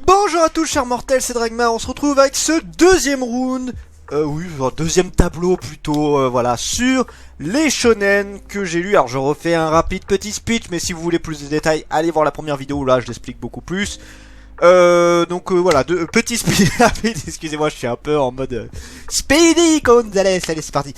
Bonjour à tous chers mortels, c'est Dragmar, on se retrouve avec ce deuxième round, deuxième tableau plutôt, voilà, sur les shonen que j'ai lu. Alors je refais un rapide petit speech, mais si vous voulez plus de détails, allez voir la première vidéo où là je l'explique beaucoup plus. Voilà, petit speech rapide, excusez-moi, je suis un peu en mode Speedy Gonzales, allez c'est parti.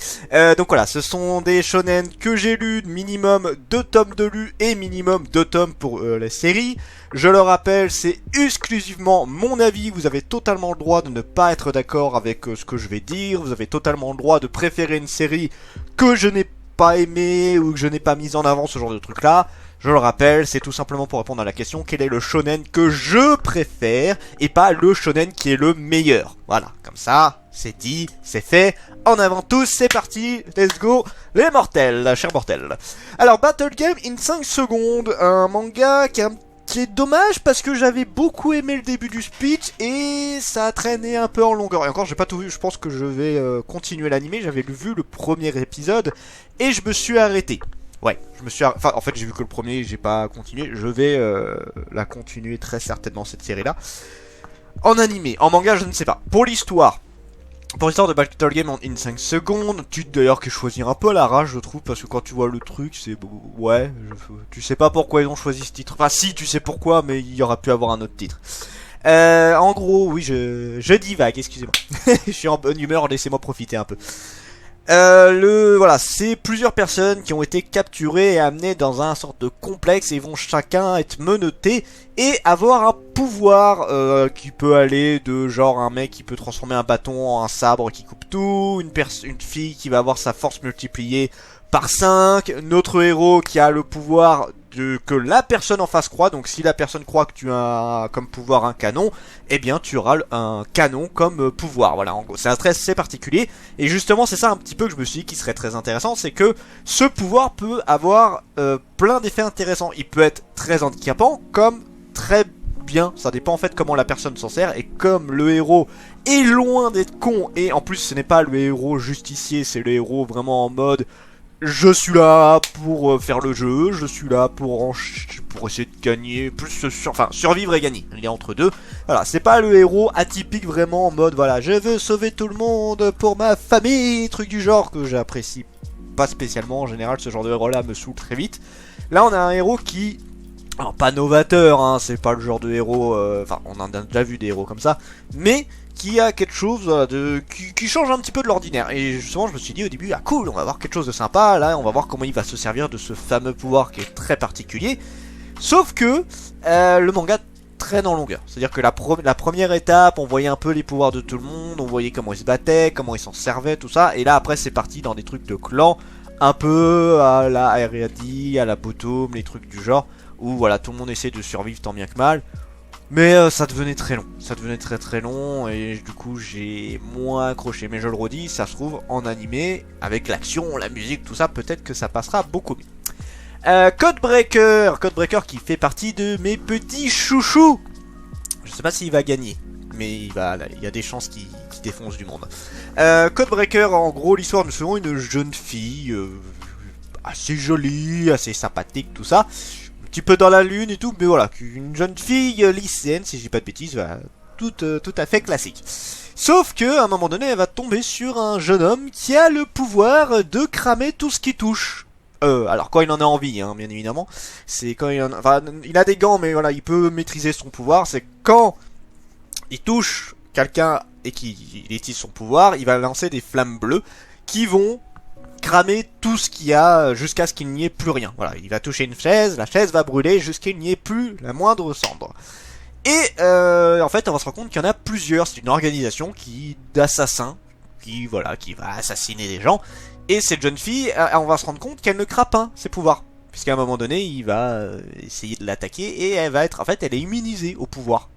Donc voilà, ce sont des shonen que j'ai lus, minimum 2 tomes de lus et minimum 2 tomes pour la série. Je le rappelle, c'est exclusivement mon avis, vous avez totalement le droit de ne pas être d'accord avec ce que je vais dire, vous avez totalement le droit de préférer une série que je n'ai pas aimée ou que je n'ai pas mise en avant, ce genre de truc là. Je le rappelle, c'est tout simplement pour répondre à la question, quel est le shonen que je préfère et pas le shonen qui est le meilleur. Voilà, comme ça, c'est dit, c'est fait. En avant tous, c'est parti, let's go, les mortels, chers mortels. Alors, Battle Game in 5 secondes, un manga qui est dommage parce que j'avais beaucoup aimé le début du speech et ça a traîné un peu en longueur. Et encore, j'ai pas tout vu, je pense que je vais continuer l'animé. J'avais vu le premier épisode et je me suis arrêté. Ouais, enfin, en fait, j'ai vu que le premier, j'ai pas continué. Je vais la continuer très certainement, cette série-là. En animé, en manga, je ne sais pas. Pour l'histoire de Battle Game in 5 secondes, d'ailleurs qui choisir un peu à l'arrache, je trouve, parce que quand tu vois le truc, c'est... Ouais, tu sais pas pourquoi ils ont choisi ce titre. Enfin, si, tu sais pourquoi, mais il y aurait pu avoir un autre titre. En gros, oui, je divague, excusez-moi. Je suis en bonne humeur, laissez-moi profiter un peu. Voilà, c'est plusieurs personnes qui ont été capturées et amenées dans un sorte de complexe et vont chacun être menottés et avoir un pouvoir qui peut aller de genre un mec qui peut transformer un bâton en un sabre qui coupe tout, une fille qui va avoir sa force multipliée par 5, notre héros qui a le pouvoir que la personne en face croit. Donc si la personne croit que tu as comme pouvoir un canon, eh bien tu auras un canon comme pouvoir. Voilà, en gros, c'est assez particulier. Et justement, c'est ça un petit peu que je me suis dit qui serait très intéressant, c'est que ce pouvoir peut avoir plein d'effets intéressants. Il peut être très handicapant, comme très bien. Ça dépend en fait comment la personne s'en sert. Et comme le héros est loin d'être con, et en plus ce n'est pas le héros justicier, c'est le héros vraiment en mode... Je suis là pour faire le jeu, je suis là pour essayer de gagner, survivre et gagner, il est entre deux. Voilà, c'est pas le héros atypique vraiment en mode, voilà, je veux sauver tout le monde pour ma famille, truc du genre que j'apprécie pas spécialement. En général, ce genre de héros-là me saoule très vite. Là, on a un héros qui... Alors, pas novateur, hein, c'est pas le genre de héros... Enfin, on en a déjà vu des héros comme ça, mais... qui a quelque chose qui change un petit peu de l'ordinaire. Et justement, je me suis dit au début, ah cool, on va voir quelque chose de sympa. Là, on va voir comment il va se servir de ce fameux pouvoir qui est très particulier. Sauf que le manga traîne en longueur. C'est-à-dire que la première étape, on voyait un peu les pouvoirs de tout le monde, on voyait comment ils se battaient, comment ils s'en servaient, tout ça. Et là, après, c'est parti dans des trucs de clan, un peu à la Ariadi, à la Bottom, les trucs du genre, où voilà, tout le monde essaie de survivre tant bien que mal. Mais ça devenait très long, ça devenait très long et du coup j'ai moins accroché. Mais je le redis, ça se trouve en animé, avec l'action, la musique, tout ça, peut-être que ça passera beaucoup mieux. Codebreaker qui fait partie de mes petits chouchous. Je sais pas s'il va gagner, mais il y a des chances qu'il défonce du monde. Codebreaker, en gros l'histoire, nous serons une jeune fille assez jolie, assez sympathique, tout ça. Petit peu dans la lune et tout, mais voilà, une jeune fille lycéenne, si je dis pas de bêtises, voilà, tout à fait classique. Sauf que, à un moment donné, elle va tomber sur un jeune homme qui a le pouvoir de cramer tout ce qui touche. Alors quand il en a envie, hein, bien évidemment. C'est quand enfin, il a des gants, mais voilà, il peut maîtriser son pouvoir. C'est quand il touche quelqu'un et qu'il utilise son pouvoir, il va lancer des flammes bleues qui vont cramer tout ce qu'il y a jusqu'à ce qu'il n'y ait plus rien. Voilà, il va toucher une chaise, la chaise va brûler jusqu'à ce qu'il n'y ait plus la moindre cendre. Et en fait, on va se rendre compte qu'il y en a plusieurs. C'est une organisation d'assassins qui va assassiner des gens. Et cette jeune fille, on va se rendre compte qu'elle ne craint pas ses pouvoirs, puisqu'à un moment donné, il va essayer de l'attaquer et elle va être, en fait, elle est immunisée au pouvoir.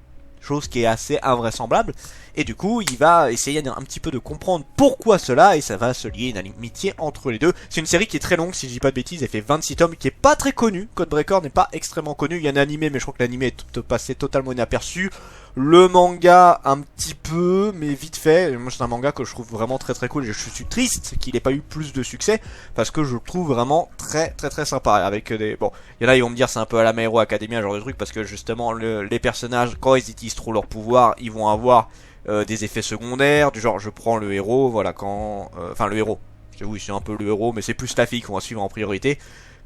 chose qui est assez invraisemblable. Et du coup, il va essayer un petit peu de comprendre pourquoi cela, et ça va se lier une amitié entre les deux. C'est une série qui est très longue, si je dis pas de bêtises, elle fait 26 tomes, qui est pas très connue. Codebreaker n'est pas extrêmement connu, il y a un animé, mais je crois que l'animé est passé totalement inaperçu. Le manga, un petit peu, mais vite fait. Moi, c'est un manga que je trouve vraiment très très cool, et je suis triste qu'il ait pas eu plus de succès, parce que je le trouve vraiment très sympa, avec des... Bon, il y en a, ils vont me dire c'est un peu à la My Hero Academia, genre de truc, parce que justement, les personnages, quand ils utilisent trop leur pouvoir, ils vont avoir... des effets secondaires, du genre je prends le héros, voilà, quand... Enfin le héros, oui c'est un peu le héros, mais c'est plus la fille qu'on va suivre en priorité.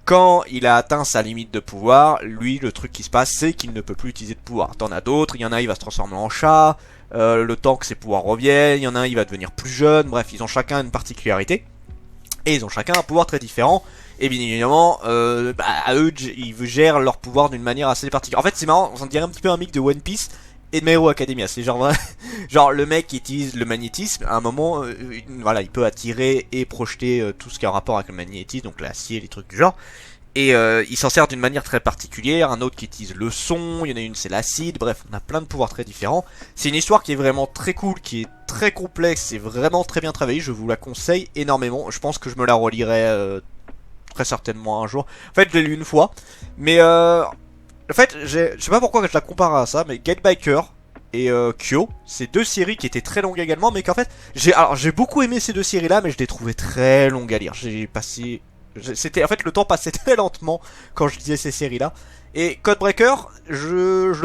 Quand il a atteint sa limite de pouvoir, lui le truc qui se passe c'est qu'il ne peut plus utiliser de pouvoir. T'en as d'autres, il y en a il va se transformer en chat, le temps que ses pouvoirs reviennent, il y en a un il va devenir plus jeune, bref ils ont chacun une particularité. Et ils ont chacun un pouvoir très différent. Et bien évidemment, à eux, ils gèrent leur pouvoir d'une manière assez particulière. En fait c'est marrant, on dirait un petit peu un mix de One Piece et de My Hero Academia, c'est genre genre le mec qui utilise le magnétisme, à un moment, voilà, il peut attirer et projeter tout ce qui a un rapport avec le magnétisme, donc l'acier, les trucs du genre. Et il s'en sert d'une manière très particulière, un autre qui utilise le son, il y en a une c'est l'acide, bref, on a plein de pouvoirs très différents. C'est une histoire qui est vraiment très cool, qui est très complexe, c'est vraiment très bien travaillé, je vous la conseille énormément. Je pense que je me la relirai très certainement un jour. En fait, je l'ai lu une fois, mais en fait, je sais pas pourquoi je la compare à ça, mais Get Biker et Kyo, c'est deux séries qui étaient très longues également, mais qu'en fait, j'ai beaucoup aimé ces deux séries-là, mais je les trouvais très longues à lire. J'ai passé, c'était en fait le temps passait très lentement quand je lisais ces séries-là. Et Codebreaker, je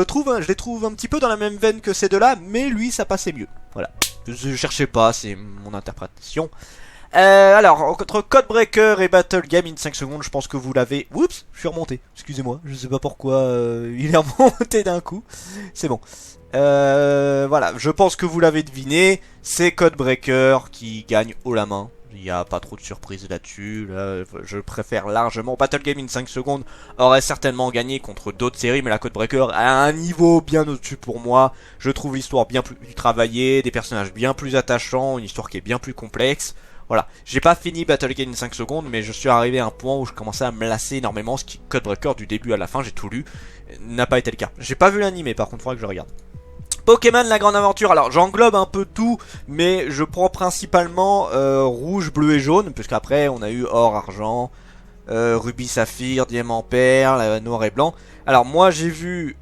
les trouve un petit peu dans la même veine que ces deux-là, mais lui, ça passait mieux. Voilà, je cherchais pas, c'est mon interprétation. Alors, entre Codebreaker et Battle Game in 5 secondes, je pense que vous l'avez... Oups, je suis remonté, excusez-moi, je sais pas pourquoi il est remonté d'un coup. C'est bon. Voilà, je pense que vous l'avez deviné, c'est Codebreaker qui gagne haut la main. Il n'y a pas trop de surprises là-dessus. Là, je préfère largement. Battle Game in 5 secondes aurait certainement gagné contre d'autres séries, mais la Codebreaker a un niveau bien au-dessus pour moi. Je trouve l'histoire bien plus travaillée, des personnages bien plus attachants, une histoire qui est bien plus complexe. Voilà, j'ai pas fini Battle Game in 5 secondes, mais je suis arrivé à un point où je commençais à me lasser énormément, ce qui Codebreaker du début à la fin, j'ai tout lu, n'a pas été le cas. J'ai pas vu l'animé, par contre, il faudra que je regarde. Pokémon la grande aventure, alors j'englobe un peu tout, mais je prends principalement rouge, bleu et jaune, puisqu'après on a eu or, argent, rubis, saphir, diamant, perle, noir et blanc. Alors moi j'ai vu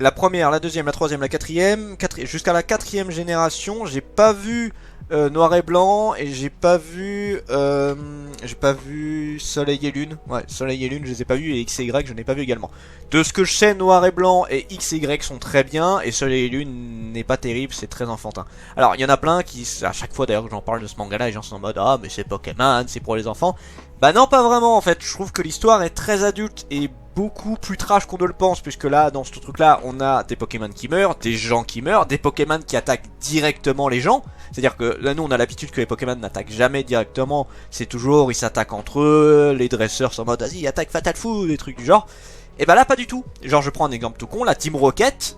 la première, la deuxième, la troisième, la quatrième, jusqu'à la quatrième génération, j'ai pas vu noir et blanc, et j'ai pas vu soleil et lune. Ouais, soleil et lune je les ai pas vus, et X et Y je n'ai pas vu également. De ce que je sais, noir et blanc et X et Y sont très bien, et soleil et lune n'est pas terrible, c'est très enfantin. Alors il y en a plein qui, à chaque fois d'ailleurs que j'en parle de ce manga là, les gens sont en mode ah mais c'est Pokémon, c'est pour les enfants. Bah non, pas vraiment en fait, je trouve que l'histoire est très adulte et beaucoup plus trash qu'on ne le pense, puisque là, dans ce truc là, on a des Pokémon qui meurent, des gens qui meurent, des Pokémon qui attaquent directement les gens. C'est-à-dire que là, nous, on a l'habitude que les Pokémon n'attaquent jamais directement, c'est toujours, ils s'attaquent entre eux, les dresseurs sont en mode, vas-y, attaque Fatal Food, des trucs du genre. Et bah là, pas du tout. Genre, je prends un exemple tout con, la Team Rocket,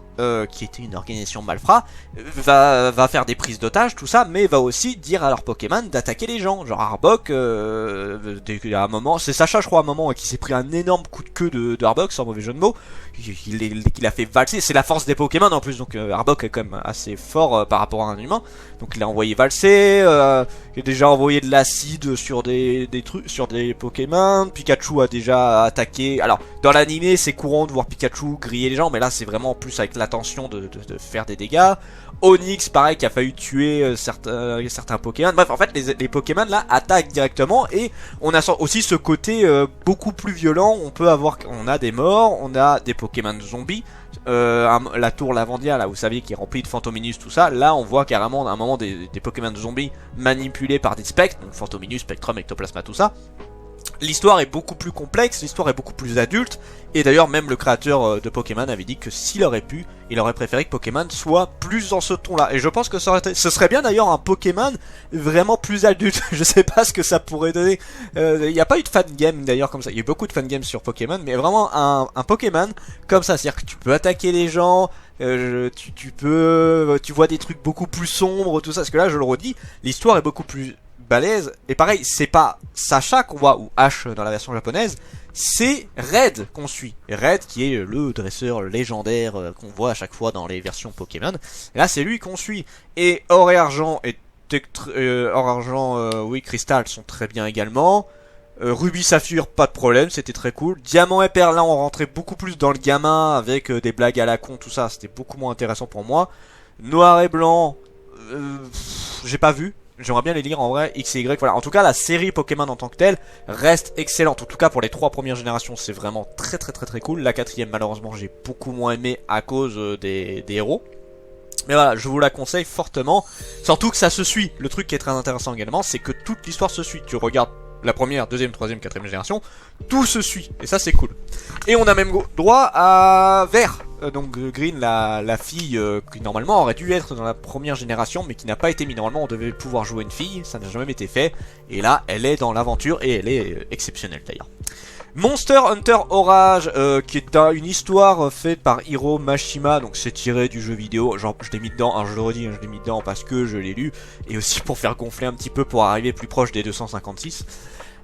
qui était une organisation malfrat, va faire des prises d'otages, tout ça, mais va aussi dire à leurs Pokémon d'attaquer les gens. Genre Arbok, à un moment, c'est Sacha je crois à un moment qui s'est pris un énorme coup de queue de Arbok, sans mauvais jeu de mots, qu'il a fait valser, c'est la force des Pokémon en plus, donc Arbok est quand même assez fort par rapport à un humain, donc il a envoyé valser, il a déjà envoyé de l'acide sur des trucs, sur des Pokémon, Pikachu a déjà attaqué, alors dans l'animé c'est courant de voir Pikachu griller les gens, mais là c'est vraiment plus avec l'attention de faire des dégâts. Onyx pareil qui a failli tuer certains Pokémon. Bref en fait les Pokémon là attaquent directement, et on a aussi ce côté beaucoup plus violent. On a des morts, on a des Pokémon zombies, la tour Lavandia là vous savez qui est remplie de Fantominus, tout ça. Là on voit carrément à un moment des Pokémon zombies manipulés par des spectres, donc Fantominus, Spectrum, Ectoplasma, tout ça. L'histoire est beaucoup plus complexe, l'histoire est beaucoup plus adulte, et d'ailleurs même le créateur de Pokémon avait dit que s'il aurait pu, il aurait préféré que Pokémon soit plus dans ce ton là, et je pense que ce serait bien d'ailleurs un Pokémon vraiment plus adulte. Je sais pas ce que ça pourrait donner, il n'y a pas eu de fangame d'ailleurs comme ça, il y a eu beaucoup de fangames sur Pokémon, mais vraiment un Pokémon comme ça, c'est à dire que tu peux attaquer les gens, tu vois des trucs beaucoup plus sombres, tout ça, parce que là je le redis, l'histoire est beaucoup plus balèze. Et pareil, c'est pas Sacha qu'on voit, ou Ash dans la version japonaise, c'est Red qu'on suit. Red qui est le dresseur légendaire qu'on voit à chaque fois dans les versions Pokémon. Et là, c'est lui qu'on suit. Et Or et Argent oui, Cristal sont très bien également. Ruby Saphir, pas de problème, c'était très cool. Diamant et Perle, là on rentrait beaucoup plus dans le gamin avec des blagues à la con, tout ça, c'était beaucoup moins intéressant pour moi. Noir et Blanc, j'ai pas vu. J'aimerais bien les lire en vrai, X et Y, voilà. En tout cas, la série Pokémon en tant que telle reste excellente. En tout cas, pour les 3 premières générations, c'est vraiment très cool. La 4ème, malheureusement, j'ai beaucoup moins aimé à cause des héros. Mais voilà, je vous la conseille fortement. Surtout que ça se suit. Le truc qui est très intéressant également, c'est que toute l'histoire se suit. Tu regardes la première, deuxième, troisième, quatrième génération, tout se suit. Et ça, c'est cool. Et on a même droit à Vert. Donc Green, la fille qui normalement aurait dû être dans la première génération, mais qui n'a pas été mise. Normalement, on devait pouvoir jouer une fille. Ça n'a jamais été fait. Et là, elle est dans l'aventure et elle est exceptionnelle d'ailleurs. Monster Hunter Orage, qui est une histoire faite par Hiro Mashima, donc c'est tiré du jeu vidéo, genre je l'ai mis dedans, je le redis, je l'ai mis dedans parce que je l'ai lu, et aussi pour faire gonfler un petit peu pour arriver plus proche des 256.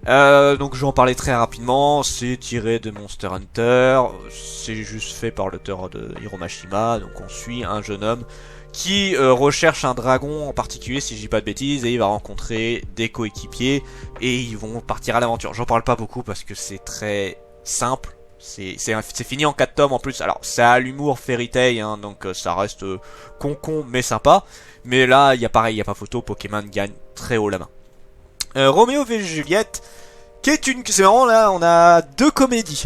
Donc je vais en parler très rapidement, c'est tiré de Monster Hunter, c'est juste fait par l'auteur de Hiro Mashima, donc on suit un jeune homme qui recherche un dragon en particulier, si je dis pas de bêtises, et il va rencontrer des coéquipiers et ils vont partir à l'aventure. J'en parle pas beaucoup parce que c'est très simple, c'est fini en 4 tomes en plus. Alors ça a l'humour Fairy Tail, hein, donc ça reste con mais sympa. Mais là il y a pareil, il y a pas photo, Pokémon gagne très haut la main. Roméo v Juliette, qui est c'est marrant, là on a 2 comédies.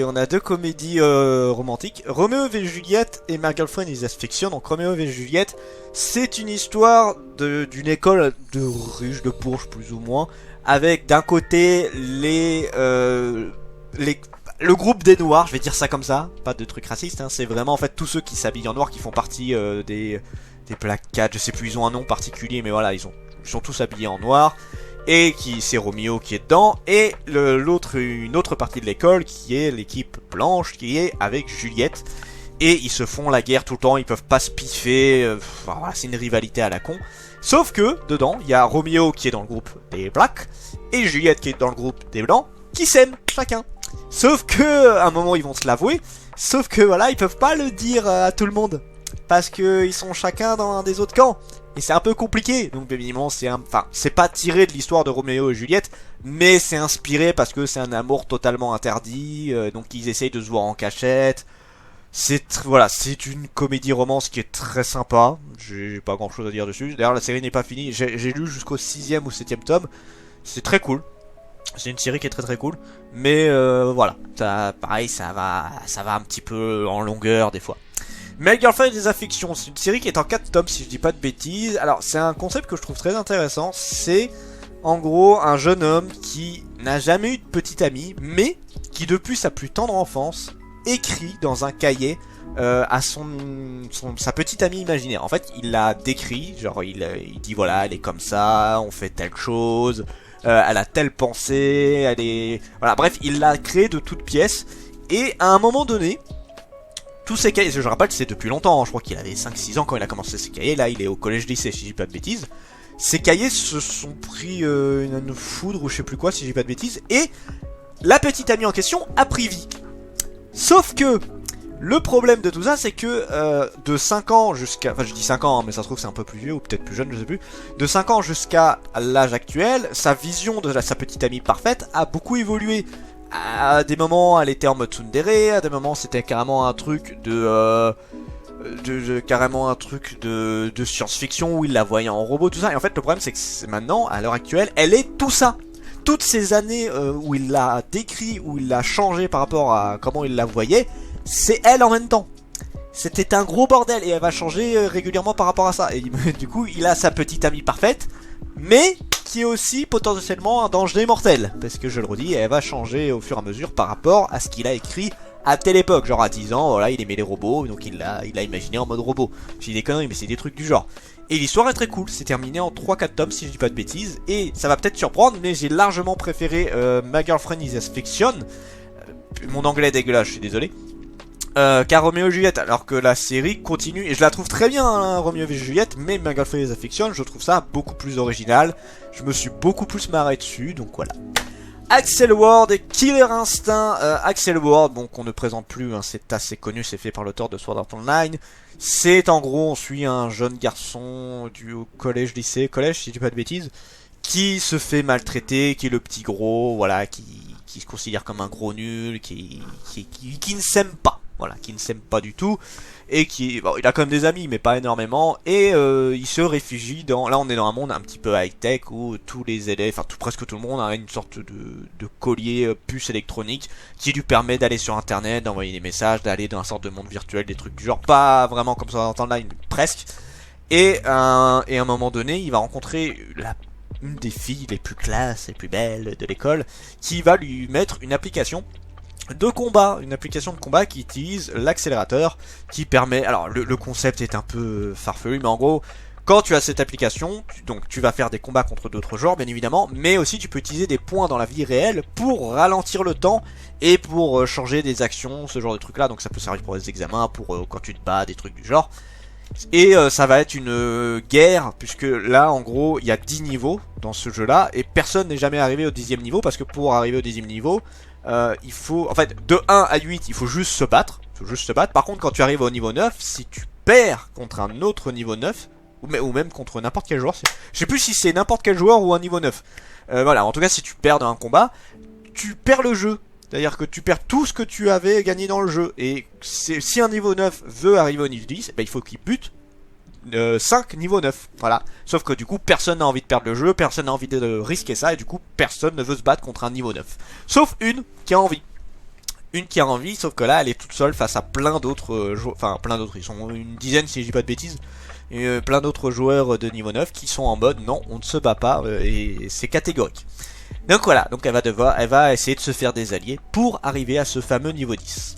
On a 2 comédies romantiques. Roméo v Juliette et My Girlfriend is Fiction. Donc Roméo v Juliette, c'est une histoire d'une école de ruches, de Bourges plus ou moins, avec d'un côté le groupe des noirs, je vais dire ça comme ça, pas de trucs racistes, hein, c'est vraiment en fait tous ceux qui s'habillent en noir qui font partie des placades, je sais plus, ils ont un nom particulier, mais voilà, ils sont tous habillés en noir. Et c'est Roméo qui est dedans, et une autre partie de l'école qui est l'équipe blanche, qui est avec Juliette, et ils se font la guerre tout le temps, ils peuvent pas se piffer, voilà, c'est une rivalité à la con. Sauf que, dedans, il y a Roméo qui est dans le groupe des blacks, et Juliette qui est dans le groupe des blancs, qui s'aiment chacun. Sauf que, à un moment ils vont se l'avouer, sauf que voilà, ils peuvent pas le dire à tout le monde, parce que ils sont chacun dans un des autres camps. Et c'est un peu compliqué, donc évidemment c'est pas tiré de l'histoire de Roméo et Juliette, mais c'est inspiré parce que c'est un amour totalement interdit, donc ils essayent de se voir en cachette. Voilà, c'est une comédie romance qui est très sympa, j'ai pas grand chose à dire dessus. D'ailleurs la série n'est pas finie, j'ai lu jusqu'au 6ème ou 7ème tome, c'est très cool. C'est une série qui est très cool, mais voilà, pareil ça va un petit peu en longueur des fois. My Girlfriend is Fiction, c'est une série qui est en 4 tomes si je dis pas de bêtises. Alors c'est un concept que je trouve très intéressant, c'est en gros un jeune homme qui n'a jamais eu de petite amie, mais qui depuis sa plus tendre enfance écrit dans un cahier à sa petite amie imaginaire. En fait il l'a décrit, genre il dit voilà elle est comme ça, on fait telle chose, elle a telle pensée, elle est... Voilà bref il l'a créé de toutes pièces, et à un moment donné... Tous ces cahiers, je rappelle, c'est depuis longtemps, hein, je crois qu'il avait 5-6 ans quand il a commencé ses cahiers, là il est au collège-lycée si je dis pas de bêtises. Ces cahiers se sont pris une foudre ou je sais plus quoi si je dis pas de bêtises, et la petite amie en question a pris vie. Sauf que, le problème de tout ça c'est que de 5 ans jusqu'à... Enfin je dis 5 ans, hein, mais ça se trouve c'est un peu plus vieux ou peut-être plus jeune, je sais plus. De 5 ans jusqu'à l'âge actuel, sa vision de sa petite amie parfaite a beaucoup évolué. À des moments elle était en mode tsundere, à des moments c'était carrément un truc de science-fiction où il la voyait en robot, tout ça. Et en fait le problème c'est que maintenant, à l'heure actuelle, elle est tout ça. Toutes ces années où il l'a décrit, où il l'a changé par rapport à comment il la voyait, c'est elle en même temps. C'était un gros bordel et elle va changer régulièrement par rapport à ça. Et du coup il a sa petite amie parfaite, mais qui est aussi potentiellement un danger mortel, parce que je le redis, elle va changer au fur et à mesure par rapport à ce qu'il a écrit à telle époque. Genre à 10 ans, voilà, il aimait les robots, donc il l'a imaginé en mode robot. J'ai des conneries, mais c'est des trucs du genre. Et l'histoire est très cool, c'est terminé en 3-4 tomes si je dis pas de bêtises, et ça va peut-être surprendre, mais j'ai largement préféré My Girlfriend is Fiction. Mon anglais est dégueulasse, je suis désolé. qu'à Roméo et Juliette, alors que la série continue, et je la trouve très bien, hein, Roméo et Juliette, mais My Girlfriend is a Fiction, je trouve ça beaucoup plus original, je me suis beaucoup plus marré dessus, donc voilà. Axel Ward et Killer Instinct. Axel Ward, bon, qu'on ne présente plus, hein, c'est assez connu, c'est fait par l'auteur de Sword Art Online. C'est en gros, on suit un jeune garçon du collège, si je dis pas de bêtises, qui se fait maltraiter, qui est le petit gros, voilà, qui se considère comme un gros nul, qui ne s'aime pas. Voilà, qui ne s'aime pas du tout, et qui, bon, il a quand même des amis, mais pas énormément, et il se réfugie dans, là on est dans un monde un petit peu high-tech, où tous les élèves, enfin presque tout le monde a une sorte de collier puce électronique, qui lui permet d'aller sur internet, d'envoyer des messages, d'aller dans une sorte de monde virtuel, des trucs du genre, pas vraiment comme ça dans Online, presque, et à un moment donné, il va rencontrer une des filles les plus classes, les plus belles de l'école, qui va lui mettre une application de combat, une application de combat qui utilise l'accélérateur, qui permet, alors le concept est un peu farfelu, mais en gros, quand tu as cette application, tu vas faire des combats contre d'autres joueurs bien évidemment, mais aussi tu peux utiliser des points dans la vie réelle pour ralentir le temps et pour changer des actions, ce genre de trucs là, donc ça peut servir pour des examens, pour quand tu te bats, des trucs du genre. Et ça va être une guerre, puisque là en gros il y a 10 niveaux dans ce jeu là, et personne n'est jamais arrivé au 10e niveau, parce que pour arriver au 10e niveau, il faut, en fait, de 1 à 8, il faut juste se battre. Par contre, quand tu arrives au niveau 9, si tu perds contre un autre niveau 9, ou même contre n'importe quel joueur, je sais plus si c'est n'importe quel joueur ou un niveau 9. Voilà, en tout cas, si tu perds dans un combat, tu perds le jeu. C'est-à-dire que tu perds tout ce que tu avais gagné dans le jeu. Et si un niveau 9 veut arriver au niveau 10, ben, il faut qu'il bute 5 niveau 9, voilà. Sauf que du coup personne n'a envie de perdre le jeu, personne n'a envie de risquer ça, et du coup personne ne veut se battre contre un niveau 9. Sauf une qui a envie. Sauf que là elle est toute seule face à plein d'autres joueurs, enfin plein d'autres, ils sont une dizaine si je dis pas de bêtises, et plein d'autres joueurs de niveau 9 qui sont en mode non, on ne se bat pas, et c'est catégorique. Donc voilà, donc elle va essayer de se faire des alliés pour arriver à ce fameux niveau 10.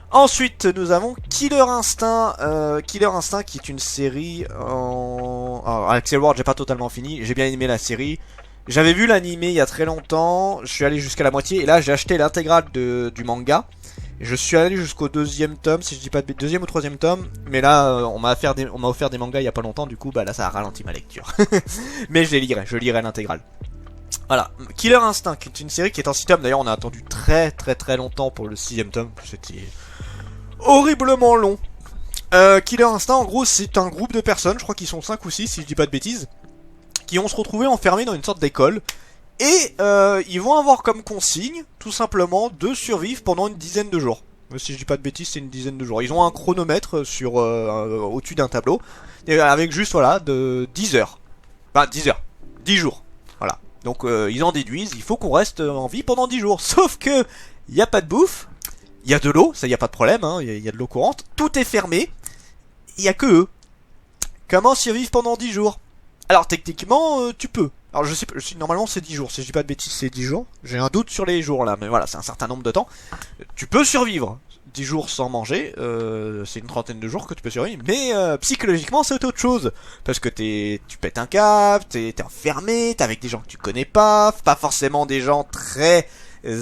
Ensuite, nous avons Killer Instinct. Killer Instinct qui est une série en... Alors, Axel Ward, j'ai pas totalement fini. J'ai bien aimé la série. J'avais vu l'animé il y a très longtemps. Je suis allé jusqu'à la moitié. Et là, j'ai acheté l'intégrale du manga. Je suis allé jusqu'au 2e tome, si je dis pas de bêtises, 2e ou 3e tome. Mais là, on m'a offert des mangas il y a pas longtemps. Du coup, bah là, ça a ralenti ma lecture. Mais je lirai l'intégrale. Voilà, Killer Instinct, qui est une série qui est en 6 tomes. D'ailleurs, on a attendu très longtemps pour le 6e tome. C'était horriblement long. Killer Instinct, en gros, c'est un groupe de personnes, je crois qu'ils sont 5 ou 6, si je dis pas de bêtises, qui vont se retrouver enfermés dans une sorte d'école. Et ils vont avoir comme consigne, tout simplement, de survivre pendant une dizaine de jours. Si je dis pas de bêtises, c'est une dizaine de jours. Ils ont un chronomètre sur au-dessus d'un tableau, avec juste, voilà, de 10 heures. Enfin, 10 heures. 10 jours. Voilà. Donc, ils en déduisent, il faut qu'on reste en vie pendant 10 jours. Sauf que, il n'y a pas de bouffe. Il y a de l'eau, ça y a pas de problème, hein, il y a de l'eau courante, tout est fermé, il y a que eux. Comment survivre pendant 10 jours? Alors techniquement, tu peux. Alors je sais pas, normalement c'est 10 jours, si je dis pas de bêtises c'est 10 jours. J'ai un doute sur les jours là, mais voilà, c'est un certain nombre de temps. Tu peux survivre 10 jours sans manger, c'est une trentaine de jours que tu peux survivre, mais psychologiquement c'est autre chose. Parce que tu pètes un câble, t'es enfermé, t'es avec des gens que tu connais pas forcément des gens très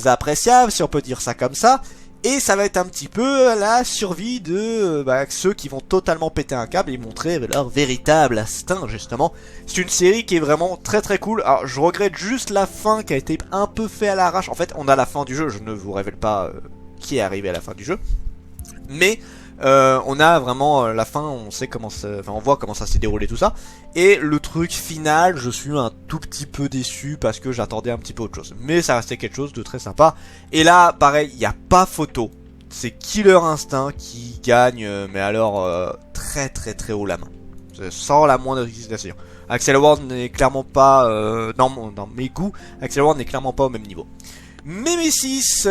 appréciables, si on peut dire ça comme ça. Et ça va être un petit peu la survie de ceux qui vont totalement péter un câble et montrer leur véritable instinct, justement. C'est une série qui est vraiment très cool. Alors, je regrette juste la fin qui a été un peu fait à l'arrache. En fait, on a la fin du jeu. Je ne vous révèle pas qui est arrivé à la fin du jeu. Mais on a vraiment la fin, on sait comment on voit comment ça s'est déroulé tout ça. Et le truc final, je suis un tout petit peu déçu parce que j'attendais un petit peu autre chose. Mais ça restait quelque chose de très sympa. Et là, pareil, il n'y a pas photo. C'est Killer Instinct qui gagne, mais alors très haut la main. Sans la moindre hésitation. Axel Ward n'est clairement pas, dans mes goûts, Axel Ward n'est clairement pas au même niveau. Nemesis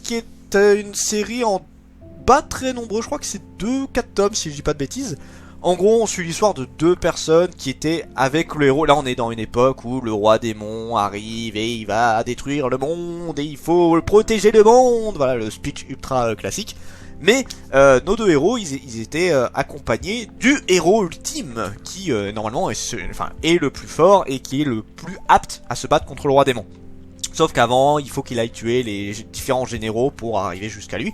qui est une série en pas très nombreux, je crois que c'est 2-4 tomes si je dis pas de bêtises. En gros, on suit l'histoire de 2 personnes qui étaient avec le héros. Là, on est dans une époque où le roi démon arrive et il va détruire le monde et il faut protéger le monde. Voilà, le speech ultra classique. Mais nos 2 héros, ils étaient accompagnés du héros ultime qui, normalement, est le plus fort et qui est le plus apte à se battre contre le roi démon. Sauf qu'avant, il faut qu'il aille tuer les différents généraux pour arriver jusqu'à lui.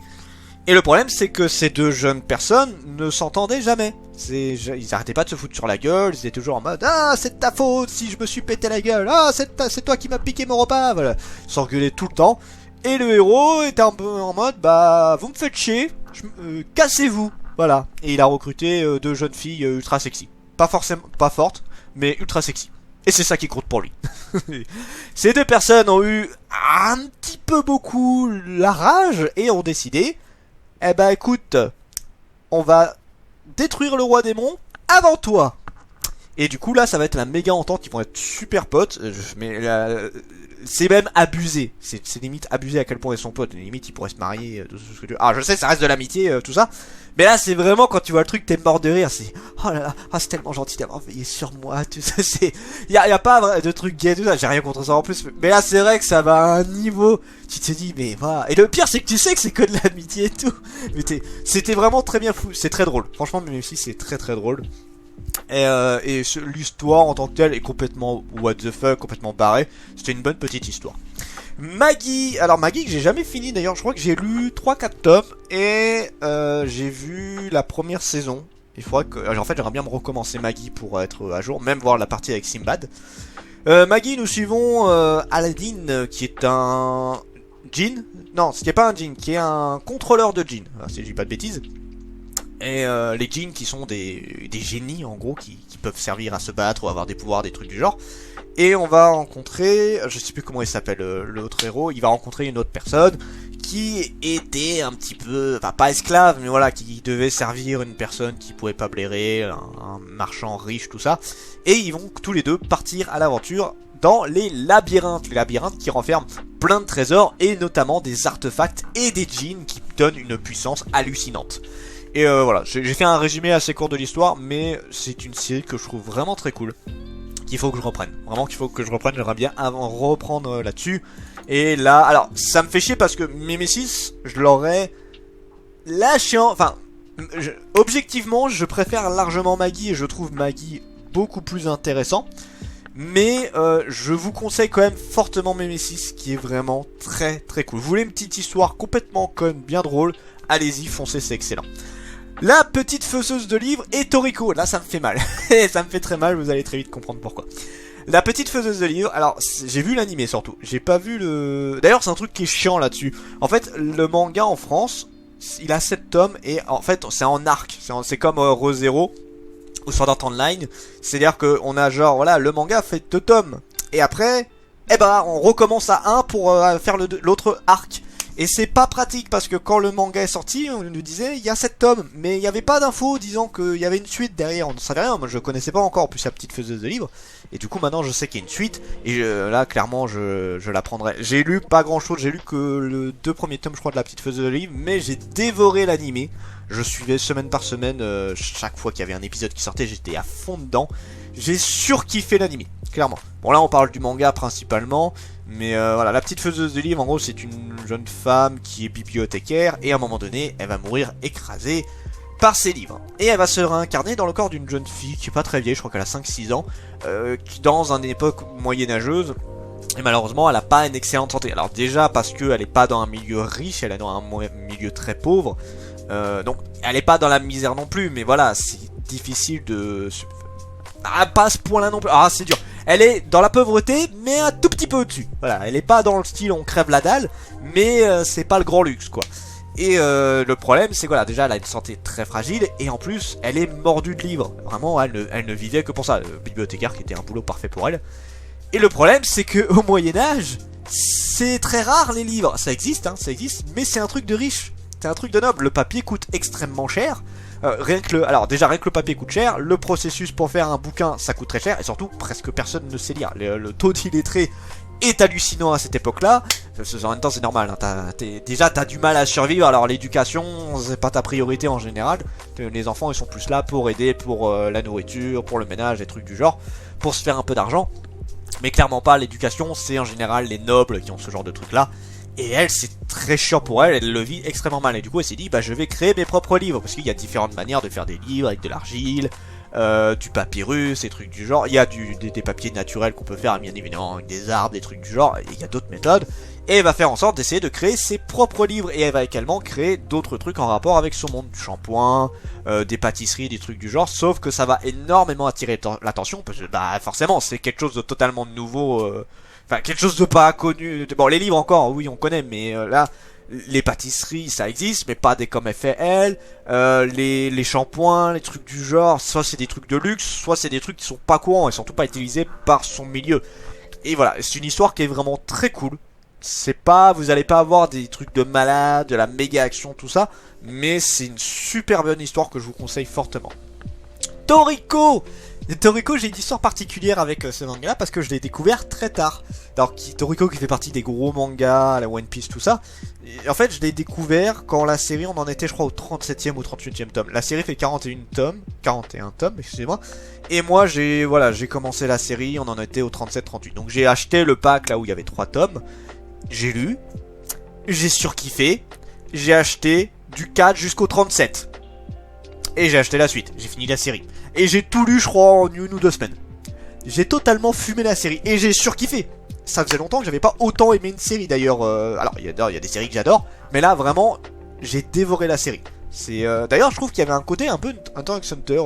Et le problème, c'est que ces deux jeunes personnes ne s'entendaient jamais. Ils arrêtaient pas de se foutre sur la gueule, ils étaient toujours en mode « Ah, c'est de ta faute si je me suis pété la gueule, ah, c'est toi qui m'as piqué mon repas !» Voilà, ils s'engueulaient tout le temps. Et le héros était un peu en mode « Bah, vous me faites chier, cassez-vous !» Voilà, et il a recruté deux jeunes filles ultra sexy. Pas forcément, pas fortes, mais ultra sexy. Et c'est ça qui compte pour lui. Ces deux personnes ont eu un petit peu beaucoup la rage et ont décidé « Eh ben écoute, on va détruire le roi démon avant toi !» Et du coup là ça va être la méga entente, ils vont être super potes, mais c'est même abusé, c'est limite abusé à quel point ils sont potes, limite ils pourraient se marier, tout ce que tu veux. Ah je sais ça reste de l'amitié, tout ça, mais là c'est vraiment quand tu vois le truc t'es mort de rire, c'est oh là là, ah, c'est tellement gentil d'avoir veillé sur moi, tout ça, c'est, y a pas de truc gay tout ça, j'ai rien contre ça en plus, mais là c'est vrai que ça va à un niveau, tu te dis mais voilà, et le pire c'est que tu sais que c'est que de l'amitié et tout, mais c'était vraiment très bien fou, c'est très drôle, franchement même si c'est très très drôle. Et l'histoire en tant que telle est complètement what the fuck, complètement barrée. C'était une bonne petite histoire. Maggie, alors Maggie que j'ai jamais fini d'ailleurs, je crois que j'ai lu 3-4 tomes et j'ai vu la première saison. Il faudrait que, en fait j'aimerais bien me recommencer Maggie pour être à jour, même voir la partie avec Simbad. Maggie, nous suivons Aladdin qui est un djinn, non ce qui est pas un djinn, qui est un contrôleur de djinn, si je dis pas de bêtises. Et les djinns qui sont des génies en gros qui peuvent servir à se battre ou avoir des pouvoirs, des trucs du genre. Et on va rencontrer, je sais plus comment il s'appelle l'autre héros, il va rencontrer une autre personne qui était un petit peu, enfin pas esclave mais voilà, qui devait servir une personne qui pouvait pas blairer, un marchand riche, tout ça. Et ils vont tous les deux partir à l'aventure dans les labyrinthes qui renferment plein de trésors et notamment des artefacts et des djinns qui donnent une puissance hallucinante. Et voilà, j'ai fait un résumé assez court de l'histoire, mais c'est une série que je trouve vraiment très cool, qu'il faut que je reprenne. Vraiment qu'il faut que je reprenne, j'aimerais bien reprendre là-dessus. Et là, alors, ça me fait chier parce que Mimesis, je l'aurais lâché en... Enfin, objectivement, je préfère largement Maggie et je trouve Maggie beaucoup plus intéressant. Mais je vous conseille quand même fortement Mimesis, qui est vraiment très très cool. Vous voulez une petite histoire complètement conne, bien drôle, allez-y, foncez, c'est excellent. La petite faiseuse de livres et Toriko, là ça me fait mal, ça me fait très mal, vous allez très vite comprendre pourquoi. La petite faiseuse de livres, alors j'ai vu l'animé surtout, j'ai pas vu le... D'ailleurs c'est un truc qui est chiant là-dessus. En fait le manga en France, il a 7 tomes et en fait c'est en arc, c'est comme Re:Zero ou Sword Art Online, c'est-à-dire qu'on a genre, voilà, le manga fait 2 tomes, et après, eh ben on recommence à 1 pour faire l'autre arc. Et c'est pas pratique parce que quand le manga est sorti, on nous disait il y a 7 tomes, mais il n'y avait pas d'infos disant qu'il y avait une suite derrière, on ne savait rien, moi je connaissais pas encore, en plus la petite faiseuse de livres, et du coup maintenant je sais qu'il y a une suite, et là clairement je la prendrai. J'ai lu pas grand chose, j'ai lu que le 2 premiers tomes je crois de la petite faiseuse de livres, mais j'ai dévoré l'animé, je suivais semaine par semaine, chaque fois qu'il y avait un épisode qui sortait j'étais à fond dedans, j'ai surkiffé l'animé, clairement. Bon là on parle du manga principalement, mais voilà, la petite faiseuse de livres, en gros, c'est une jeune femme qui est bibliothécaire, et à un moment donné, elle va mourir écrasée par ses livres. Et elle va se réincarner dans le corps d'une jeune fille qui est pas très vieille, je crois qu'elle a 5-6 ans, qui dans une époque moyenâgeuse, et malheureusement, elle a pas une excellente santé. Alors déjà, parce qu'elle est pas dans un milieu riche, elle est dans un milieu très pauvre, donc elle est pas dans la misère non plus, mais voilà, c'est difficile de... Ah, pas à ce point là non plus, ah c'est dur. Elle est dans la pauvreté, mais un tout petit peu au-dessus. Voilà, elle est pas dans le style on crève la dalle, mais c'est pas le grand luxe quoi. Et le problème c'est que voilà, déjà elle a une santé très fragile, et en plus elle est mordue de livres. Vraiment, elle ne vivait que pour ça, le bibliothécaire qui était un boulot parfait pour elle. Et le problème c'est que au Moyen-Âge, c'est très rare les livres. Ça existe, hein, ça existe, mais c'est un truc de riche. C'est un truc de noble. Le papier coûte extrêmement cher. Rien que le papier coûte cher, le processus pour faire un bouquin ça coûte très cher, et surtout presque personne ne sait lire. Le taux d'illettrés est hallucinant à cette époque-là. En même temps c'est normal, hein, déjà t'as du mal à survivre, alors l'éducation c'est pas ta priorité en général. Les enfants ils sont plus là pour aider pour la nourriture, pour le ménage, des trucs du genre, pour se faire un peu d'argent. Mais clairement pas, l'éducation c'est en général les nobles qui ont ce genre de trucs là. Et elle, c'est très chiant pour elle, elle le vit extrêmement mal. Et du coup, elle s'est dit, bah je vais créer mes propres livres. Parce qu'il y a différentes manières de faire des livres avec de l'argile, du papyrus, des trucs du genre. Il y a des papiers naturels qu'on peut faire, bien évidemment, avec des arbres, des trucs du genre. Et il y a d'autres méthodes. Et elle va faire en sorte d'essayer de créer ses propres livres. Et elle va également créer d'autres trucs en rapport avec son monde. Du shampoing, des pâtisseries, des trucs du genre. Sauf que ça va énormément attirer l'attention. Parce que bah forcément c'est quelque chose de totalement nouveau. Enfin quelque chose de pas connu. Bon les livres encore oui on connaît. Mais là les pâtisseries ça existe. Mais pas des comme elle fait elle. Les shampoings, les trucs du genre. Soit c'est des trucs de luxe. Soit c'est des trucs qui sont pas courants. Et surtout pas utilisés par son milieu. Et voilà c'est une histoire qui est vraiment très cool. C'est pas, vous allez pas avoir des trucs de malade, de la méga action, tout ça, mais c'est une super bonne histoire que je vous conseille fortement. Toriko, j'ai une histoire particulière avec ce manga parce que je l'ai découvert très tard. Alors Toriko qui fait partie des gros mangas, la One Piece, tout ça. Et en fait, je l'ai découvert quand la série, on en était je crois au 37e ou 38e tome. La série fait 41 tomes, excusez-moi. Et moi, j'ai commencé la série, on en était au 37-38. Donc j'ai acheté le pack là où il y avait 3 tomes. J'ai lu, j'ai surkiffé, j'ai acheté du 4 jusqu'au 37. Et j'ai acheté la suite, j'ai fini la série. Et j'ai tout lu je crois en 1 ou 2 semaines. J'ai totalement fumé la série et j'ai surkiffé. Ça faisait longtemps que j'avais pas autant aimé une série d'ailleurs. Alors il y a des séries que j'adore, mais là vraiment j'ai dévoré la série. C'est d'ailleurs je trouve qu'il y avait un côté un peu Hunter x Hunter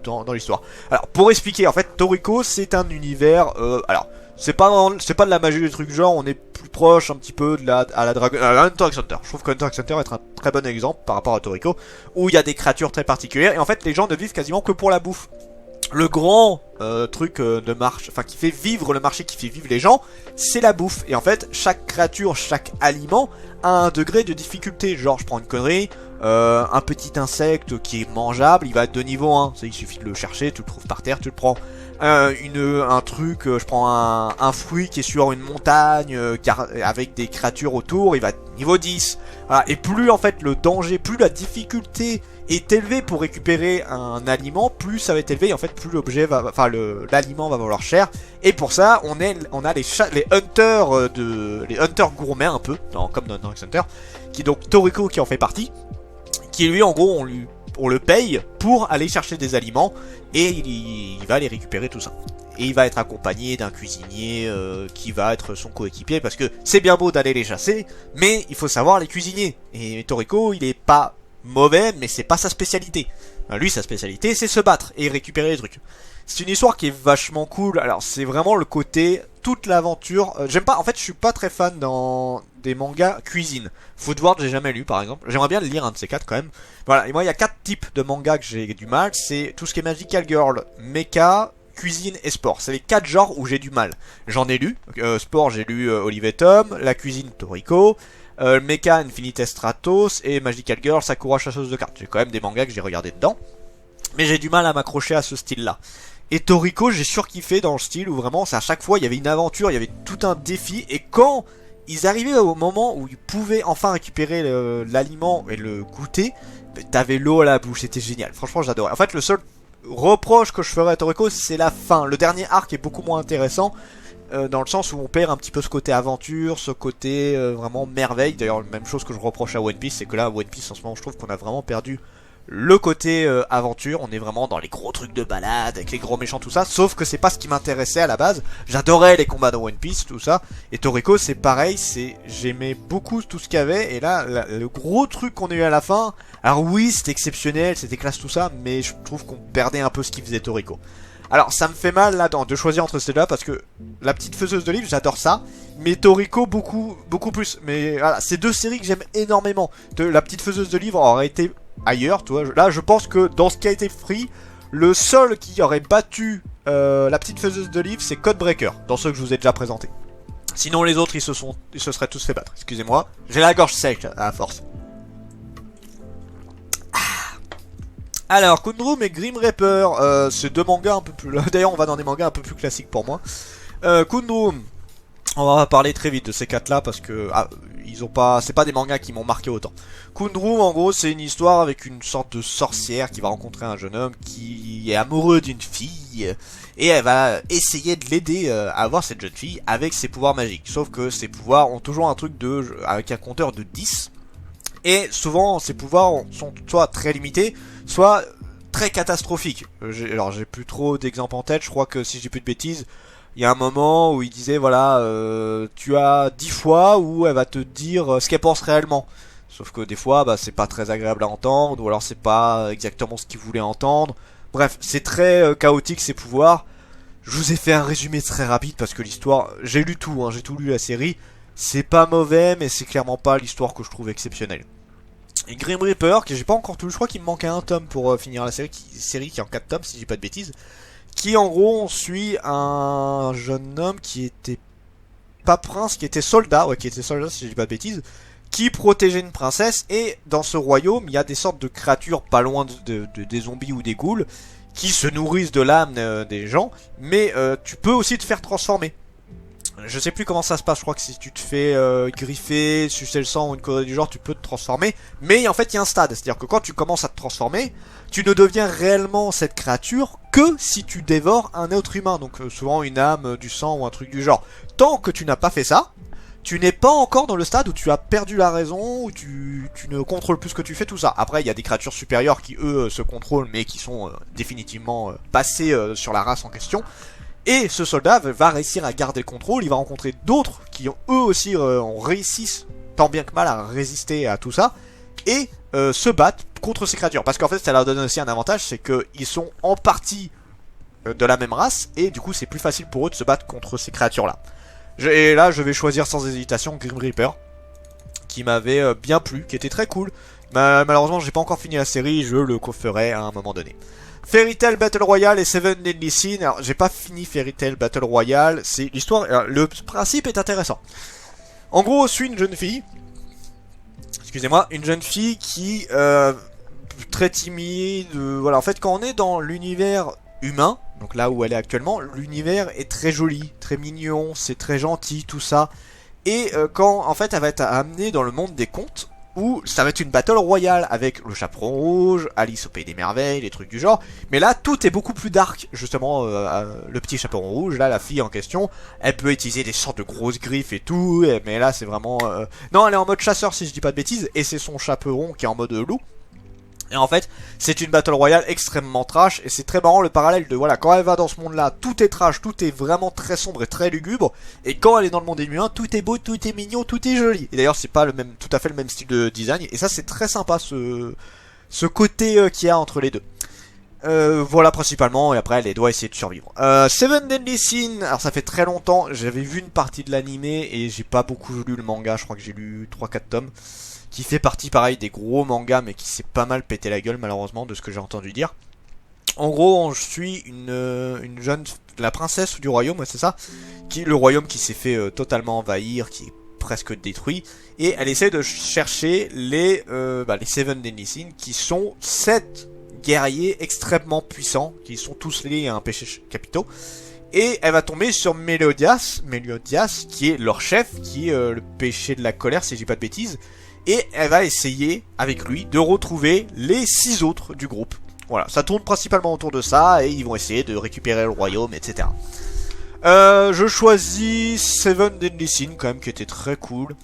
dans l'histoire. Alors pour expliquer en fait Toriko c'est un univers alors c'est pas de la magie des trucs genre on est plus proche un petit peu de la Dragon Hunter x Hunter. Je trouve que Hunter x Hunter est un très bon exemple par rapport à Toriko où il y a des créatures très particulières et en fait les gens ne vivent quasiment que pour la bouffe. Le grand truc de marche, enfin qui fait vivre le marché, qui fait vivre les gens, c'est la bouffe. Et en fait, chaque créature, chaque aliment a un degré de difficulté. Genre, je prends une connerie, un petit insecte qui est mangeable, il va être de niveau 1. Ça, il suffit de le chercher, tu le trouves par terre, tu le prends. Un truc, je prends un fruit qui est sur une montagne, avec des créatures autour, il va être niveau 10. Voilà. Et plus en fait le danger, plus la difficulté est élevé pour récupérer un aliment, plus ça va être élevé et en fait plus l'objet va, enfin l'aliment va valoir cher. Et pour ça, on a les hunters les hunters gourmets un peu, comme dans Hunter x Hunter, qui donc Toriko qui en fait partie, qui lui en gros on le paye pour aller chercher des aliments et il va aller récupérer tout ça. Et il va être accompagné d'un cuisinier qui va être son coéquipier parce que c'est bien beau d'aller les chasser, mais il faut savoir les cuisiner. Et Toriko, il est pas mauvais, mais c'est pas sa spécialité. Lui, sa spécialité, c'est se battre et récupérer les trucs. C'est une histoire qui est vachement cool. Alors, c'est vraiment le côté toute l'aventure. J'aime pas. En fait, je suis pas très fan dans des mangas cuisine. Footward, j'ai jamais lu, par exemple. J'aimerais bien le lire un de ces 4 quand même. Voilà. Et moi, il y a 4 types de mangas que j'ai du mal. C'est tout ce qui est Magical Girl, Mecha, cuisine et sport. C'est les 4 genres où j'ai du mal. J'en ai lu. Sport, j'ai lu Olive et Tom. La cuisine, Toriko. Mecha Infinite Stratos et Magical Girl Sakura chasseuse de cartes. J'ai quand même des mangas que j'ai regardé dedans, mais j'ai du mal à m'accrocher à ce style-là. Et Toriko, j'ai surkiffé dans le style où vraiment, c'est à chaque fois, il y avait une aventure, il y avait tout un défi, et quand ils arrivaient au moment où ils pouvaient enfin récupérer l'aliment et le goûter, t'avais l'eau à la bouche, c'était génial. Franchement, j'adorais. En fait, le seul reproche que je ferais à Toriko, c'est la fin. Le dernier arc est beaucoup moins intéressant. Dans le sens où on perd un petit peu ce côté aventure, ce côté vraiment merveille. D'ailleurs, même chose que je reproche à One Piece, c'est que là, One Piece en ce moment, je trouve qu'on a vraiment perdu le côté aventure. On est vraiment dans les gros trucs de balade, avec les gros méchants, tout ça. Sauf que c'est pas ce qui m'intéressait à la base. J'adorais les combats dans One Piece, tout ça. Et Toriko, c'est pareil, j'aimais beaucoup tout ce qu'il y avait. Et là, le gros truc qu'on a eu à la fin, alors oui, c'était exceptionnel, c'était classe, tout ça, mais je trouve qu'on perdait un peu ce qui faisait Toriko. Alors ça me fait mal là de choisir entre ces deux-là parce que la petite faiseuse de livres j'adore ça, mais Toriko beaucoup plus. Mais voilà, c'est 2 séries que j'aime énormément. La petite faiseuse de livres aurait été ailleurs, tu vois. Là je pense que dans ce qui a été free, le seul qui aurait battu la petite faiseuse de livres c'est Codebreaker, dans ceux que je vous ai déjà présenté. Sinon les autres ils se seraient tous fait battre. Excusez-moi, j'ai la gorge sèche à force. Alors, Kundrum et Grim Reaper, c'est 2 mangas un peu plus... D'ailleurs, on va dans des mangas un peu plus classiques pour moi. Kundrum, on va parler très vite de ces 4 là parce que ils ont pas, c'est pas des mangas qui m'ont marqué autant. Kundrum, en gros, c'est une histoire avec une sorte de sorcière qui va rencontrer un jeune homme qui est amoureux d'une fille et elle va essayer de l'aider à avoir cette jeune fille avec ses pouvoirs magiques. Sauf que ses pouvoirs ont toujours un truc avec un compteur de 10. Et souvent, ces pouvoirs sont soit très limités, soit très catastrophiques. Alors, j'ai plus trop d'exemples en tête. Je crois que si j'ai plus de bêtises, Il y a un moment où il disait voilà, tu as 10 fois où elle va te dire ce qu'elle pense réellement. Sauf que des fois, bah, c'est pas très agréable à entendre, ou alors c'est pas exactement ce qu'il voulait entendre. Bref, c'est très chaotique ses pouvoirs. Je vous ai fait un résumé très rapide parce que l'histoire, j'ai lu tout, hein, j'ai tout lu la série. C'est pas mauvais, mais c'est clairement pas l'histoire que je trouve exceptionnelle. Et Grim Reaper, que j'ai pas encore tout lu, je crois qu'il me manquait un tome pour finir la série qui est en 4 tomes, si je dis pas de bêtises. Qui en gros, on suit un jeune homme qui était pas prince, qui était soldat, ouais, qui était soldat si je dis pas de bêtises, qui protégeait une princesse, et dans ce royaume, il y a des sortes de créatures pas loin des zombies ou des ghouls, qui se nourrissent de l'âme des gens, mais tu peux aussi te faire transformer. Je sais plus comment ça se passe, je crois que si tu te fais griffer, sucer le sang ou une connerie du genre, tu peux te transformer. Mais en fait, il y a un stade, c'est-à-dire que quand tu commences à te transformer, tu ne deviens réellement cette créature que si tu dévores un autre humain. Donc souvent une âme, du sang ou un truc du genre. Tant que tu n'as pas fait ça, tu n'es pas encore dans le stade où tu as perdu la raison, où tu ne contrôles plus ce que tu fais, tout ça. Après, il y a des créatures supérieures qui, eux, se contrôlent, mais qui sont définitivement passées sur la race en question. Et ce soldat va réussir à garder le contrôle, il va rencontrer d'autres qui ont eux aussi ont réussi tant bien que mal à résister à tout ça, et se battent contre ces créatures. Parce qu'en fait ça leur donne aussi un avantage, c'est qu'ils sont en partie de la même race, et du coup c'est plus facile pour eux de se battre contre ces créatures là. Et là je vais choisir sans hésitation Grim Reaper, qui m'avait bien plu, qui était très cool. Malheureusement j'ai pas encore fini la série, je le ferai à un moment donné. Fairy Tail Battle Royale et Seven Deadly Sins. Alors, j'ai pas fini Fairy Tail Battle Royale. C'est l'histoire. Le principe est intéressant. En gros, on suit une jeune fille. Excusez-moi, une jeune fille qui très timide. Voilà, en fait, quand on est dans l'univers humain, donc là où elle est actuellement, l'univers est très joli, très mignon, c'est très gentil, tout ça. Et quand, en fait, elle va être amenée dans le monde des contes, où ça va être une battle royale avec le chaperon rouge, Alice au pays des merveilles, les trucs du genre. Mais là, tout est beaucoup plus dark. Justement, le petit chaperon rouge, là, la fille en question, elle peut utiliser des sortes de grosses griffes et tout. Mais là, c'est vraiment... Non, elle est en mode chasseur, si je dis pas de bêtises. Et c'est son chaperon qui est en mode loup. Et en fait, c'est une battle royale extrêmement trash, et c'est très marrant le parallèle de, voilà, quand elle va dans ce monde-là, tout est trash, tout est vraiment très sombre et très lugubre, et quand elle est dans le monde des humains, tout est beau, tout est mignon, tout est joli. Et d'ailleurs, c'est pas tout à fait le même style de design, et ça, c'est très sympa, ce côté qu'il y a entre les deux. Voilà principalement, et après elle doit essayer de survivre. Seven Deadly Sins, alors ça fait très longtemps, j'avais vu une partie de l'animé, et j'ai pas beaucoup lu le manga, je crois que j'ai lu 3-4 tomes. Qui fait partie pareil des gros mangas mais qui s'est pas mal pété la gueule malheureusement de ce que j'ai entendu dire. En gros on suit une jeune, la princesse du royaume, ouais, c'est ça, le royaume qui s'est fait totalement envahir, qui est presque détruit, et elle essaie de chercher les Seven Deadly Sins qui sont 7 guerriers extrêmement puissants, qui sont tous liés à un péché capitaux. Et elle va tomber sur Meliodas qui est leur chef, qui est le péché de la colère si je dis pas de bêtises. Et elle va essayer, avec lui, de retrouver les 6 autres du groupe. Voilà, ça tourne principalement autour de ça, et ils vont essayer de récupérer le royaume, etc. Je choisis Seven Deadly Sins, quand même, qui était très cool.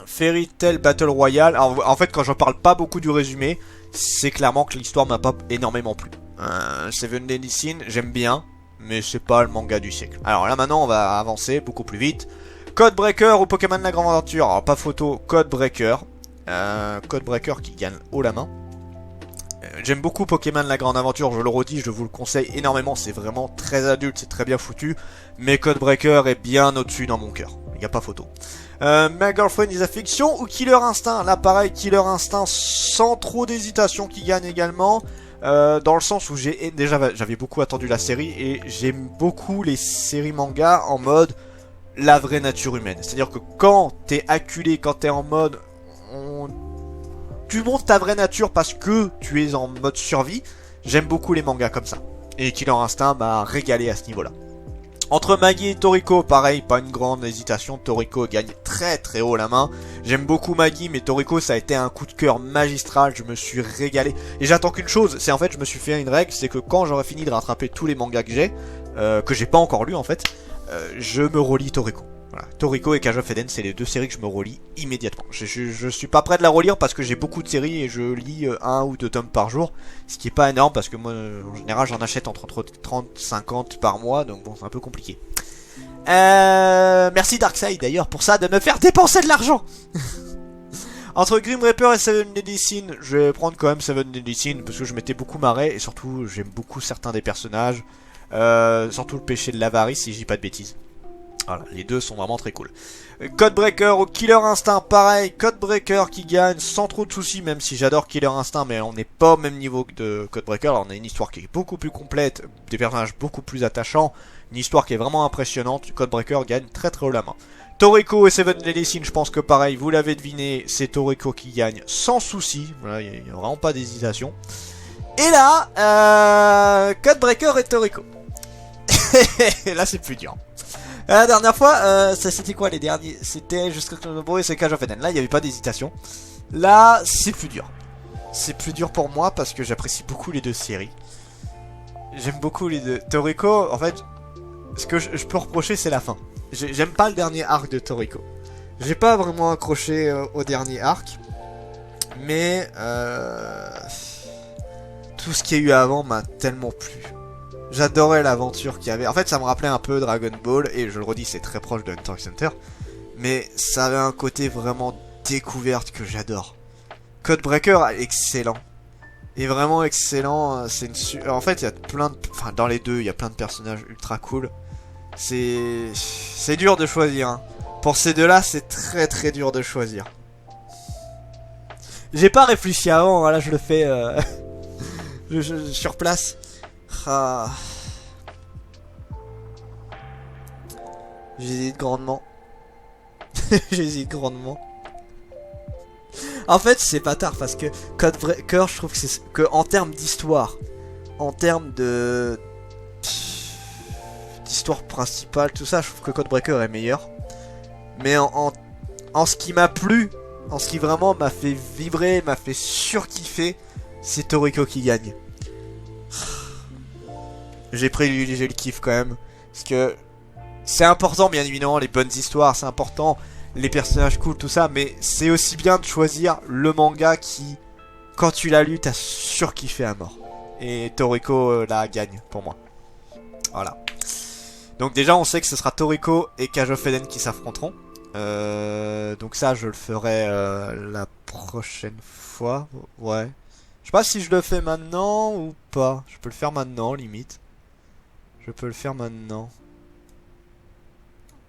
Fairy Tail Battle Royale. Alors, en fait, quand j'en parle pas beaucoup du résumé, c'est clairement que l'histoire m'a pas énormément plu. Seven Deadly Sins, j'aime bien, mais c'est pas le manga du siècle. Alors là, maintenant, on va avancer beaucoup plus vite. Codebreaker ou Pokémon La Grande Aventure. Alors pas photo, Codebreaker. Codebreaker qui gagne haut la main. J'aime beaucoup Pokémon La Grande Aventure, je le redis, je vous le conseille énormément. C'est vraiment très adulte, c'est très bien foutu. Mais Codebreaker est bien au-dessus dans mon cœur. Il n'y a pas photo. My Girlfriend is a Fiction ou Killer Instinct. Là pareil, Killer Instinct sans trop d'hésitation qui gagne également. Dans le sens où j'avais beaucoup attendu la série. Et j'aime beaucoup les séries manga en mode... la vraie nature humaine. C'est-à-dire que quand t'es acculé, quand t'es en mode... tu montres ta vraie nature parce que tu es en mode survie. J'aime beaucoup les mangas comme ça. Et Killer Instinct m'a régalé à ce niveau-là. Entre Maggie et Toriko, pareil, pas une grande hésitation. Toriko gagne très très haut la main. J'aime beaucoup Maggie, mais Toriko, ça a été un coup de cœur magistral. Je me suis régalé. Et j'attends qu'une chose, c'est en fait, je me suis fait une règle, c'est que quand j'aurai fini de rattraper tous les mangas que j'ai pas encore lu en fait, je me relis Toriko. Voilà. Toriko et Cage of Eden, c'est les deux séries que je me relis immédiatement. Je suis pas prêt de la relire parce que j'ai beaucoup de séries et je lis 1 ou 2 tomes par jour. Ce qui est pas énorme parce que moi, en général, j'en achète entre 30 et 50 par mois. Donc bon, c'est un peu compliqué. Merci Darkseid d'ailleurs pour ça, de me faire dépenser de l'argent. Entre Grim Reaper et Seven Deadly Sins, je vais prendre quand même Seven Deadly Sins parce que je m'étais beaucoup marré et surtout j'aime beaucoup certains des personnages. Surtout le péché de l'avarice si je dis pas de bêtises. Voilà, les deux sont vraiment très cool. Codebreaker ou Killer Instinct, pareil, Codebreaker qui gagne sans trop de soucis, même si j'adore Killer Instinct, mais on n'est pas au même niveau que de Codebreaker. Alors, on a une histoire qui est beaucoup plus complète, des personnages beaucoup plus attachants, une histoire qui est vraiment impressionnante. Codebreaker gagne très très haut la main. Toriko et Seven Deadly Sins, je pense que pareil, vous l'avez deviné, c'est Toriko qui gagne sans souci. Voilà, il n'y a vraiment pas d'hésitation. Et là, Codebreaker et Toriko. Là, c'est plus dur. La dernière fois, c'était quoi les derniers? C'était jusqu'à Chronobo et c'est Cage of Eden. Là, il n'y avait pas d'hésitation. Là, c'est plus dur. C'est plus dur pour moi parce que j'apprécie beaucoup les deux séries. J'aime beaucoup les deux. Toriko, en fait, ce que je peux reprocher, c'est la fin. J'aime pas le dernier arc de Toriko. J'ai pas vraiment accroché au dernier arc. Mais tout ce qu'il y a eu avant m'a tellement plu. J'adorais l'aventure qu'il y avait. En fait, ça me rappelait un peu Dragon Ball. Et je le redis, c'est très proche de Hunter x Hunter. Mais ça avait un côté vraiment découverte que j'adore. Codebreaker, excellent. Et vraiment excellent. C'est une en fait, il y a plein de... Enfin, dans les deux, il y a plein de personnages ultra cool. C'est dur de choisir. Hein. Pour ces deux-là, c'est très très dur de choisir. J'ai pas réfléchi avant. Là, je le fais sur place. Ah. J'hésite grandement. J'hésite grandement. En fait, c'est pas tard parce que Codebreaker, je trouve que c'est que en termes d'histoire, en termes de d'histoire principale, tout ça, je trouve que Codebreaker est meilleur. Mais en ce qui m'a plu, en ce qui vraiment m'a fait vibrer, m'a fait surkiffer, c'est Toriko qui gagne. J'ai privilégié le kiff quand même. Parce que c'est important, bien évidemment, les bonnes histoires, c'est important, les personnages cool, tout ça. Mais c'est aussi bien de choisir le manga qui, quand tu l'as lu, t'as surkiffé à mort. Et Toriko la gagne pour moi. Voilà. Donc déjà, on sait que ce sera Toriko et Cage of Eden qui s'affronteront. Donc ça, je le ferai la prochaine fois. Ouais. Je sais pas si je le fais maintenant ou pas. Je peux le faire maintenant, limite. Je peux le faire maintenant.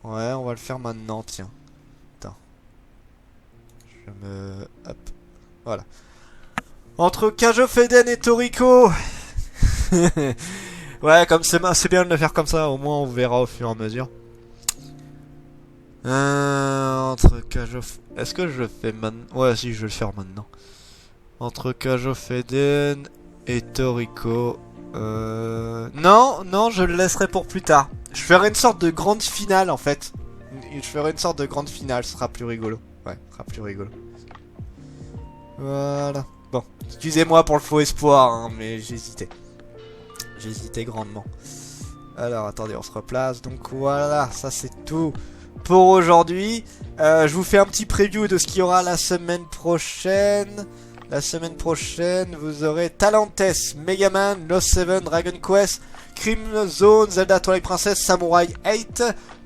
Ouais, on va le faire maintenant, tiens. Attends. Je me... Hop. Voilà. Entre Cage of Eden et Toriko. Ouais, comme c'est bien de le faire comme ça. Au moins, on verra au fur et à mesure. Entre Cage of... Est-ce que je le fais maintenant? Ouais, si, je vais le faire maintenant. Entre Cage of Eden et Toriko... Non, non, je le laisserai pour plus tard. Je ferai une sorte de grande finale en fait. Je ferai une sorte de grande finale, ce sera plus rigolo. Ouais, ce sera plus rigolo. Voilà. Bon, excusez-moi pour le faux espoir, hein, mais j'hésitais. J'hésitais grandement. Alors, attendez, on se replace. Donc voilà, ça c'est tout pour aujourd'hui. Je vous fais un petit preview de ce qu'il y aura la semaine prochaine. La semaine prochaine, vous aurez Talantes, Megaman, Lost 7, Dragon Quest, Crimson Zone, Zelda Twilight Princess, Samurai 8,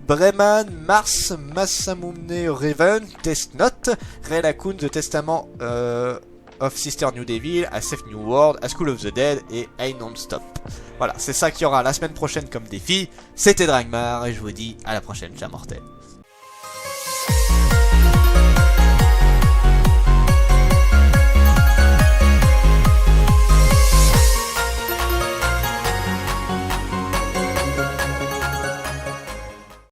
Breman, Mars, Masamune Raven, Death Note, Relakun, The Testament of Sister New Devil, A Safe New World, A School of the Dead et A Non-Stop. Voilà, c'est ça qu'il y aura la semaine prochaine comme défi. C'était Dragmar et je vous dis à la prochaine, chers mortels.